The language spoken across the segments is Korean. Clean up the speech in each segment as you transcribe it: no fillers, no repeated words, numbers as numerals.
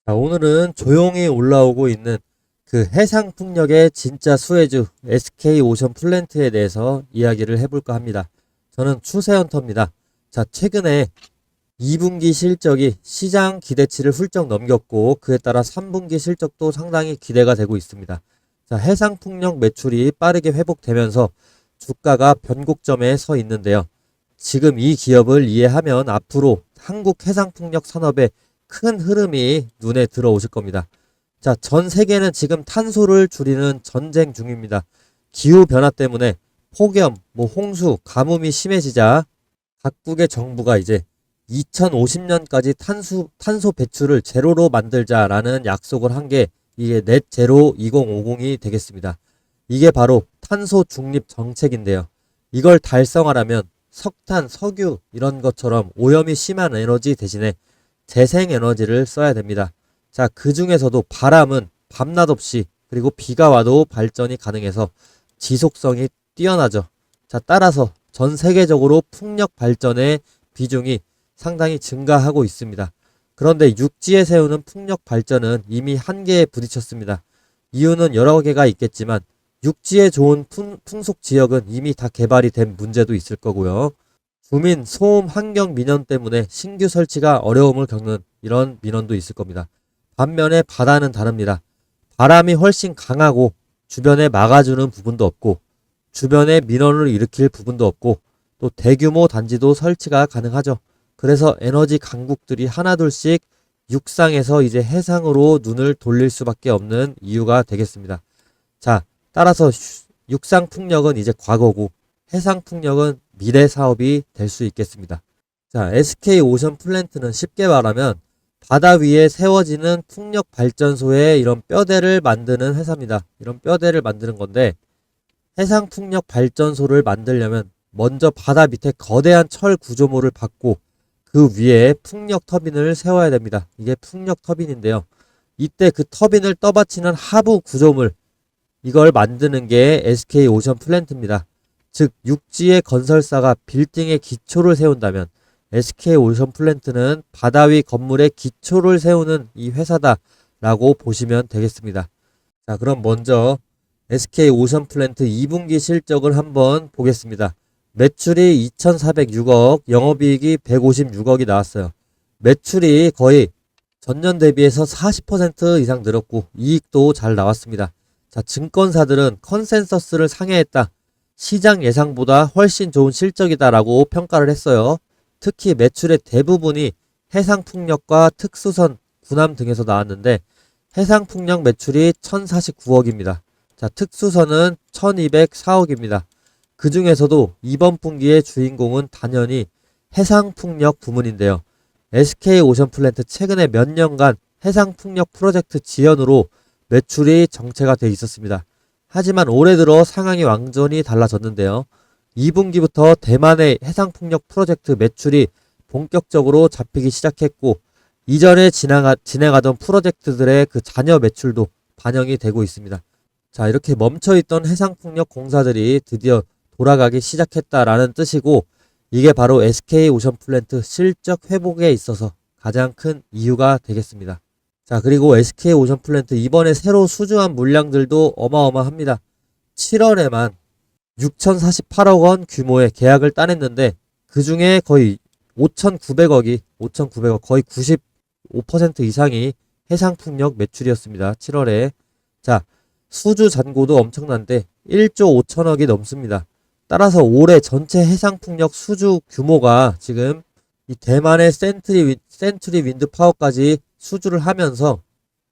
자, 오늘은 조용히 올라오고 있는 그 해상풍력의 진짜 수혜주 SK오션 플랜트에 대해서 이야기를 해볼까 합니다. 저는 추세헌터입니다. 자, 최근에 2분기 실적이 시장 기대치를 훌쩍 넘겼고 그에 따라 3분기 실적도 상당히 기대가 되고 있습니다. 자, 해상풍력 매출이 빠르게 회복되면서 주가가 변곡점에 서 있는데요. 지금 이 기업을 이해하면 앞으로 한국 해상풍력 산업의 큰 흐름이 눈에 들어오실 겁니다. 자, 전 세계는 지금 탄소를 줄이는 전쟁 중입니다. 기후변화 때문에 폭염, 홍수, 가뭄이 심해지자 각국의 정부가 이제 2050년까지 탄소 배출을 제로로 만들자라는 약속을 한 게 이게 넷 제로 2050이 되겠습니다. 이게 바로 탄소 중립 정책인데요. 이걸 달성하려면 석탄, 석유 이런 것처럼 오염이 심한 에너지 대신에 재생에너지를 써야 됩니다. 자, 그 중에서도 바람은 밤낮 없이 그리고 비가 와도 발전이 가능해서 지속성이 뛰어나죠. 자, 따라서 전 세계적으로 풍력 발전의 비중이 상당히 증가하고 있습니다. 그런데 육지에 세우는 풍력 발전은 이미 한계에 부딪혔습니다. 이유는 여러 개가 있겠지만 육지에 좋은 풍속 지역은 이미 다 개발이 된 문제도 있을 거고요. 주민 소음 환경 민원 때문에 신규 설치가 어려움을 겪는 이런 민원도 있을 겁니다. 반면에 바다는 다릅니다. 바람이 훨씬 강하고 주변에 막아주는 부분도 없고 주변에 민원을 일으킬 부분도 없고 또 대규모 단지도 설치가 가능하죠. 그래서 에너지 강국들이 하나둘씩 육상에서 이제 해상으로 눈을 돌릴 수밖에 없는 이유가 되겠습니다. 자, 따라서 육상 풍력은 이제 과거고 해상 풍력은 미래 사업이 될 수 있겠습니다. 자, SK오션 플랜트는 쉽게 말하면 바다 위에 세워지는 풍력 발전소의 이런 뼈대를 만드는 회사입니다. 이런 뼈대를 만드는 건데 해상 풍력 발전소를 만들려면 먼저 바다 밑에 거대한 철 구조물을 받고 그 위에 풍력 터빈을 세워야 됩니다. 이게 풍력 터빈인데요. 이때 그 터빈을 떠받치는 하부 구조물 이걸 만드는 게 SK오션 플랜트입니다. 즉 육지의 건설사가 빌딩의 기초를 세운다면 SK오션 플랜트는 바다 위 건물의 기초를 세우는 이 회사다라고 보시면 되겠습니다. 자, 그럼 먼저 SK오션 플랜트 2분기 실적을 한번 보겠습니다. 매출이 2,406억, 영업이익이 156억이 나왔어요. 매출이 거의 전년 대비해서 40% 이상 늘었고 이익도 잘 나왔습니다. 자, 증권사들은 컨센서스를 상회했다. 시장 예상보다 훨씬 좋은 실적이다라고 평가를 했어요. 특히 매출의 대부분이 해상풍력과 특수선, 군함 등에서 나왔는데 해상풍력 매출이 1,049억입니다. 자, 특수선은 1,204억입니다. 그 중에서도 이번 분기의 주인공은 단연히 해상풍력 부문인데요. SK오션플랜트 최근에 몇 년간 해상풍력 프로젝트 지연으로 매출이 정체가 돼 있었습니다. 하지만 올해 들어 상황이 완전히 달라졌는데요. 2분기부터 대만의 해상풍력 프로젝트 매출이 본격적으로 잡히기 시작했고 이전에 진행하던 프로젝트들의 그 잔여 매출도 반영이 되고 있습니다. 자, 이렇게 멈춰있던 해상풍력 공사들이 드디어 돌아가기 시작했다라는 뜻이고 이게 바로 SK오션플랜트 실적 회복에 있어서 가장 큰 이유가 되겠습니다. 자, 그리고 SK오션플랜트 이번에 새로 수주한 물량들도 어마어마합니다. 7월에만 6,048억 원 규모의 계약을 따냈는데 그 중에 거의 5,900억 거의 95% 이상이 해상풍력 매출이었습니다. 7월에. 자, 수주 잔고도 엄청난데 1조 5천억이 넘습니다. 따라서 올해 전체 해상풍력 수주 규모가 지금 이 대만의 센트리 윈드 파워까지 수주를 하면서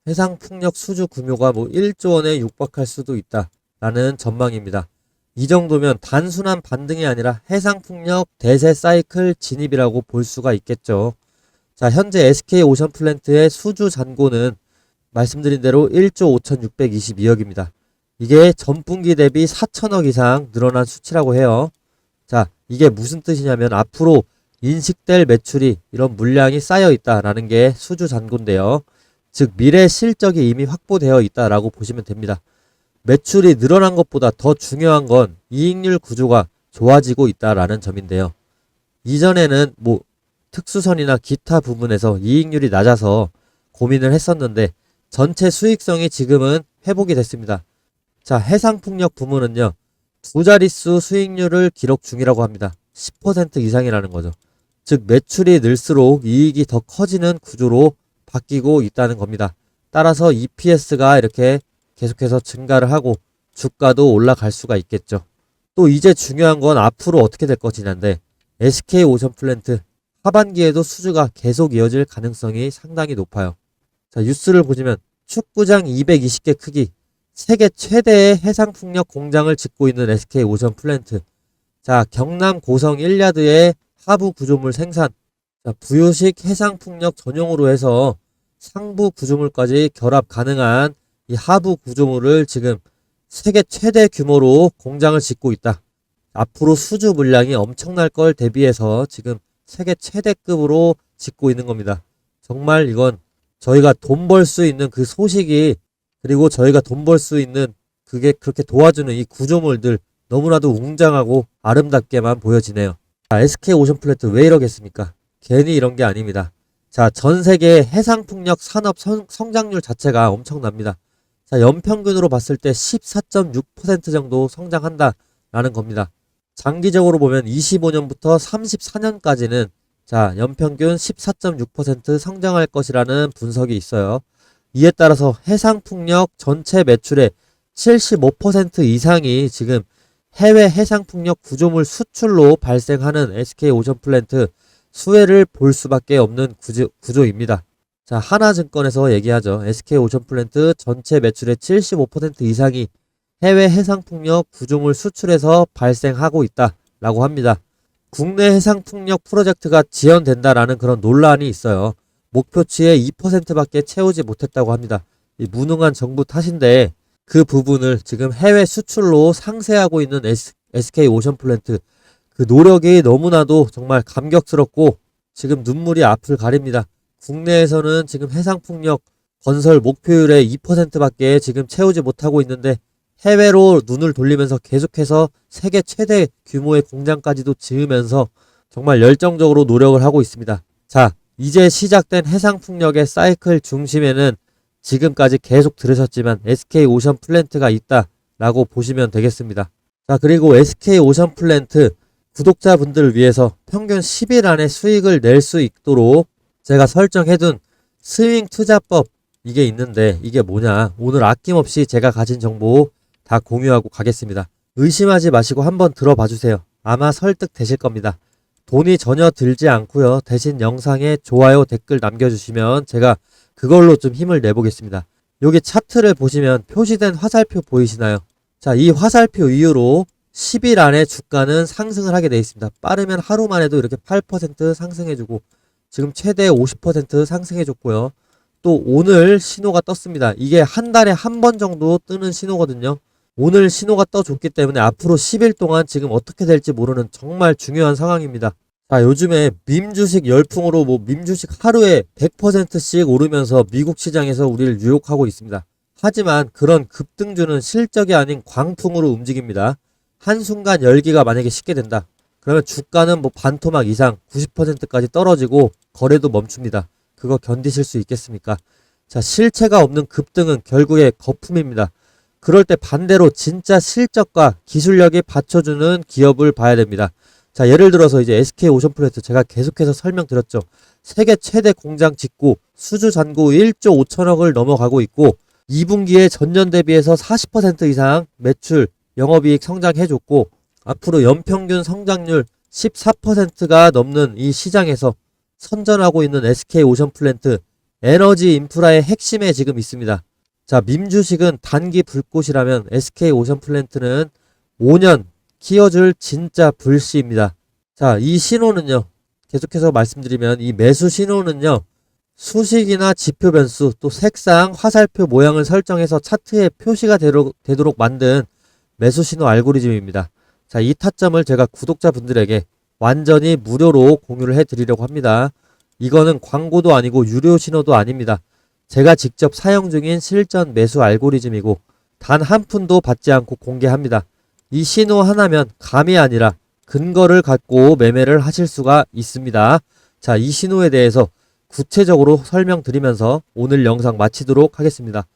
해상풍력 수주 규모가 1조 원에 육박할 수도 있다라는 전망입니다. 이 정도면 단순한 반등이 아니라 해상풍력 대세 사이클 진입이라고 볼 수가 있겠죠. 자, 현재 SK오션플랜트의 수주 잔고는 말씀드린 대로 1조 5,622억입니다. 이게 전분기 대비 4천억 이상 늘어난 수치라고 해요. 자, 이게 무슨 뜻이냐면 앞으로 인식될 매출이 이런 물량이 쌓여 있다라는 게 수주 잔고인데요. 즉 미래 실적이 이미 확보되어 있다라고 보시면 됩니다. 매출이 늘어난 것보다 더 중요한 건 이익률 구조가 좋아지고 있다라는 점인데요. 이전에는 특수선이나 기타 부분에서 이익률이 낮아서 고민을 했었는데 전체 수익성이 지금은 회복이 됐습니다. 자, 해상풍력 부문은요, 두 자릿수 수익률을 기록 중이라고 합니다. 10% 이상이라는 거죠. 즉 매출이 늘수록 이익이 더 커지는 구조로 바뀌고 있다는 겁니다. 따라서 EPS가 이렇게 계속해서 증가를 하고 주가도 올라갈 수가 있겠죠. 또 이제 중요한 건 앞으로 어떻게 될 것이냐인데 SK오션플랜트 하반기에도 수주가 계속 이어질 가능성이 상당히 높아요. 자, 뉴스를 보시면 축구장 220개 크기 세계 최대의 해상풍력 공장을 짓고 있는 SK오션플랜트. 자, 경남 고성 1야드의 하부 구조물 생산. 자, 부유식 해상풍력 전용으로 해서 상부 구조물까지 결합 가능한 이 하부 구조물을 지금 세계 최대 규모로 공장을 짓고 있다. 앞으로 수주 물량이 엄청날 걸 대비해서 지금 세계 최대급으로 짓고 있는 겁니다. 정말 이건 저희가 돈 벌 수 있는 그 소식이, 그리고 저희가 돈 벌 수 있는 그게 그렇게 도와주는 이 구조물들 너무나도 웅장하고 아름답게만 보여지네요. 자, SK오션플랜트 왜 이러겠습니까? 괜히 이런 게 아닙니다. 자, 전 세계 해상풍력 산업 성장률 자체가 엄청납니다. 자, 연평균으로 봤을 때 14.6% 정도 성장한다라는 겁니다. 장기적으로 보면 25년부터 34년까지는 자, 연평균 14.6% 성장할 것이라는 분석이 있어요. 이에 따라서 해상풍력 전체 매출의 75% 이상이 지금 해외 해상풍력 구조물 수출로 발생하는 SK오션플랜트 수혜를 볼 수밖에 없는 구조입니다. 자, 하나증권에서 얘기하죠. SK오션플랜트 전체 매출의 75% 이상이 해외 해상풍력 구조물 수출에서 발생하고 있다라고 합니다. 국내 해상풍력 프로젝트가 지연된다라는 그런 논란이 있어요. 목표치의 2%밖에 채우지 못했다고 합니다. 이 무능한 정부 탓인데 그 부분을 지금 해외 수출로 상쇄하고 있는 SK오션플랜트, 그 노력이 너무나도 정말 감격스럽고 지금 눈물이 앞을 가립니다. 국내에서는 지금 해상풍력 건설 목표율의 2%밖에 지금 채우지 못하고 있는데 해외로 눈을 돌리면서 계속해서 세계 최대 규모의 공장까지도 지으면서 정말 열정적으로 노력을 하고 있습니다. 자, 이제 시작된 해상풍력의 사이클 중심에는 지금까지 계속 들으셨지만 SK오션플랜트가 있다라고 보시면 되겠습니다. 자, 그리고 SK오션플랜트 구독자분들을 위해서 평균 10일 안에 수익을 낼 수 있도록 제가 설정해둔 스윙 투자법, 이게 있는데 이게 뭐냐, 오늘 아낌없이 제가 가진 정보 다 공유하고 가겠습니다. 의심하지 마시고 한번 들어봐 주세요. 아마 설득되실 겁니다. 돈이 전혀 들지 않고요. 대신 영상에 좋아요, 댓글 남겨주시면 제가 그걸로 좀 힘을 내보겠습니다. 여기 차트를 보시면 표시된 화살표 보이시나요? 자, 이 화살표 이후로 10일 안에 주가는 상승을 하게 되어 있습니다. 빠르면 하루 만에도 이렇게 8% 상승해주고 지금 최대 50% 상승해줬고요. 또 오늘 신호가 떴습니다. 이게 한 달에 한 번 정도 뜨는 신호거든요. 오늘 신호가 떠줬기 때문에 앞으로 10일 동안 지금 어떻게 될지 모르는 정말 중요한 상황입니다. 자, 요즘에 밈 주식 열풍으로 밈 주식 하루에 100%씩 오르면서 미국 시장에서 우리를 유혹하고 있습니다. 하지만 그런 급등주는 실적이 아닌 광풍으로 움직입니다. 한순간 열기가 만약에 식게 된다. 그러면 주가는 반토막 이상 90%까지 떨어지고 거래도 멈춥니다. 그거 견디실 수 있겠습니까? 자, 실체가 없는 급등은 결국에 거품입니다. 그럴 때 반대로 진짜 실적과 기술력이 받쳐주는 기업을 봐야 됩니다. 자, 예를 들어서 이제 SK오션플랜트 제가 계속해서 설명드렸죠. 세계 최대 공장 짓고 수주 잔고 1조 5천억을 넘어가고 있고 2분기에 전년 대비해서 40% 이상 매출, 영업이익 성장해줬고 앞으로 연평균 성장률 14%가 넘는 이 시장에서 선전하고 있는 SK오션플랜트, 에너지 인프라의 핵심에 지금 있습니다. 자, 밈 주식은 단기 불꽃이라면 SK오션플랜트는 5년 키워줄 진짜 불씨입니다. 자, 이 신호는요, 계속해서 말씀드리면 이 매수 신호는요, 수식이나 지표 변수, 또 색상, 화살표 모양을 설정해서 차트에 표시가 되도록 만든 매수 신호 알고리즘입니다. 자, 이 타점을 제가 구독자분들에게 완전히 무료로 공유를 해드리려고 합니다. 이거는 광고도 아니고 유료 신호도 아닙니다. 제가 직접 사용 중인 실전 매수 알고리즘이고 단 한 푼도 받지 않고 공개합니다. 이 신호 하나면 감이 아니라 근거를 갖고 매매를 하실 수가 있습니다. 자, 이 신호에 대해서 구체적으로 설명드리면서 오늘 영상 마치도록 하겠습니다.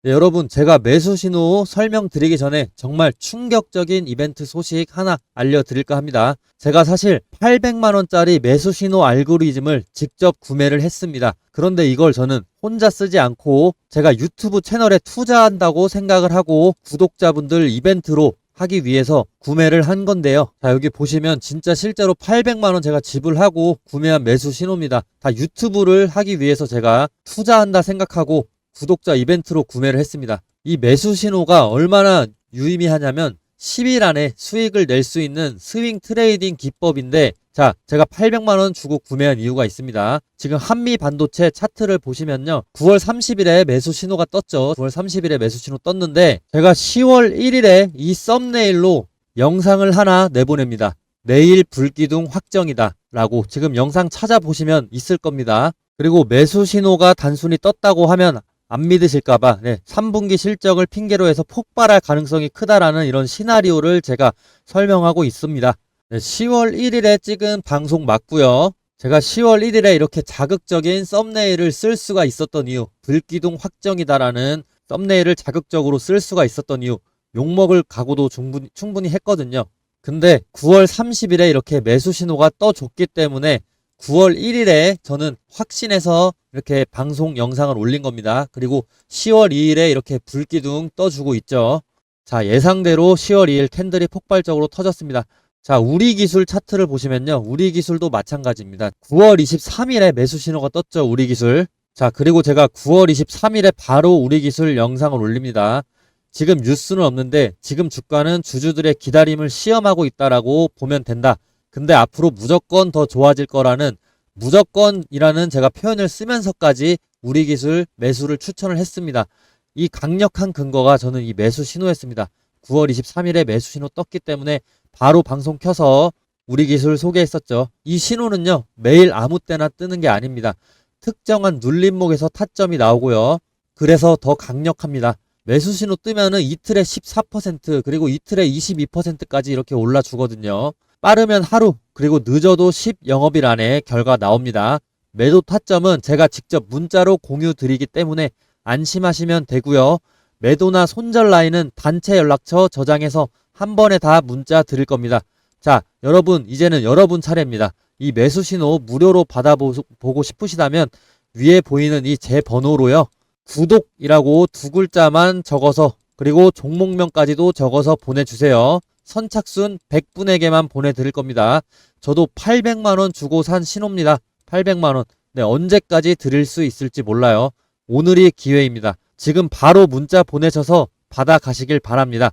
네, 여러분, 제가 매수 신호 설명드리기 전에 정말 충격적인 이벤트 소식 하나 알려드릴까 합니다. 제가 사실 800만원짜리 매수 신호 알고리즘을 직접 구매를 했습니다. 그런데 이걸 저는 혼자 쓰지 않고 제가 유튜브 채널에 투자한다고 생각을 하고 구독자분들 이벤트로 하기 위해서 구매를 한 건데요. 자, 여기 보시면 진짜 실제로 800만원 제가 지불하고 구매한 매수 신호입니다. 다 유튜브를 하기 위해서 제가 투자한다 생각하고 구독자 이벤트로 구매를 했습니다. 이 매수 신호가 얼마나 유의미하냐면 10일 안에 수익을 낼 수 있는 스윙 트레이딩 기법인데, 자, 제가 800만원 주고 구매한 이유가 있습니다. 지금 한미 반도체 차트를 보시면요, 9월 30일에 매수 신호가 떴죠. 9월 30일에 매수 신호 떴는데 제가 10월 1일에 이 썸네일로 영상을 하나 내보냅니다. 내일 불기둥 확정이다 라고 지금 영상 찾아보시면 있을 겁니다. 그리고 매수 신호가 단순히 떴다고 하면 안 믿으실까봐 3분기 실적을 핑계로 해서 폭발할 가능성이 크다라는 이런 시나리오를 제가 설명하고 있습니다. 10월 1일에 찍은 방송 맞고요. 제가 10월 1일에 이렇게 자극적인 썸네일을 쓸 수가 있었던 이유, 불기둥 확정이다라는 썸네일을 자극적으로 쓸 수가 있었던 이유, 욕먹을 각오도 충분히 했거든요. 근데 9월 30일에 이렇게 매수 신호가 떠줬기 때문에 9월 1일에 저는 확신해서 이렇게 방송 영상을 올린 겁니다. 그리고 10월 2일에 이렇게 불기둥 떠주고 있죠. 자, 예상대로 10월 2일 캔들이 폭발적으로 터졌습니다. 자, 우리기술 차트를 보시면요, 우리기술도 마찬가지입니다. 9월 23일에 매수 신호가 떴죠, 우리기술. 자, 그리고 제가 9월 23일에 바로 우리기술 영상을 올립니다. 지금 뉴스는 없는데 지금 주가는 주주들의 기다림을 시험하고 있다라고 보면 된다. 근데 앞으로 무조건 더 좋아질 거라는, 무조건이라는 제가 표현을 쓰면서까지 우리기술 매수를 추천을 했습니다. 이 강력한 근거가 저는 이 매수 신호였습니다. 9월 23일에 매수 신호 떴기 때문에 바로 방송 켜서 우리기술 소개했었죠. 이 신호는요, 매일 아무 때나 뜨는 게 아닙니다. 특정한 눌림목에서 타점이 나오고요. 그래서 더 강력합니다. 매수 신호 뜨면은 이틀에 14% 그리고 이틀에 22%까지 이렇게 올라주거든요. 빠르면 하루, 그리고 늦어도 10영업일 안에 결과 나옵니다. 매도 타점은 제가 직접 문자로 공유 드리기 때문에 안심하시면 되고요. 매도나 손절 라인은 단체 연락처 저장해서 한 번에 다 문자 드릴 겁니다. 자, 여러분, 이제는 여러분 차례입니다. 이 매수 신호 무료로 받아보고 싶으시다면 위에 보이는 이 제 번호로요, 구독이라고 두 글자만 적어서, 그리고 종목명까지도 적어서 보내주세요. 선착순 100분에게만 보내드릴 겁니다. 저도 800만원 주고 산 신호입니다. 800만원. 네, 언제까지 드릴 수 있을지 몰라요. 오늘이 기회입니다. 지금 바로 문자 보내셔서 받아가시길 바랍니다.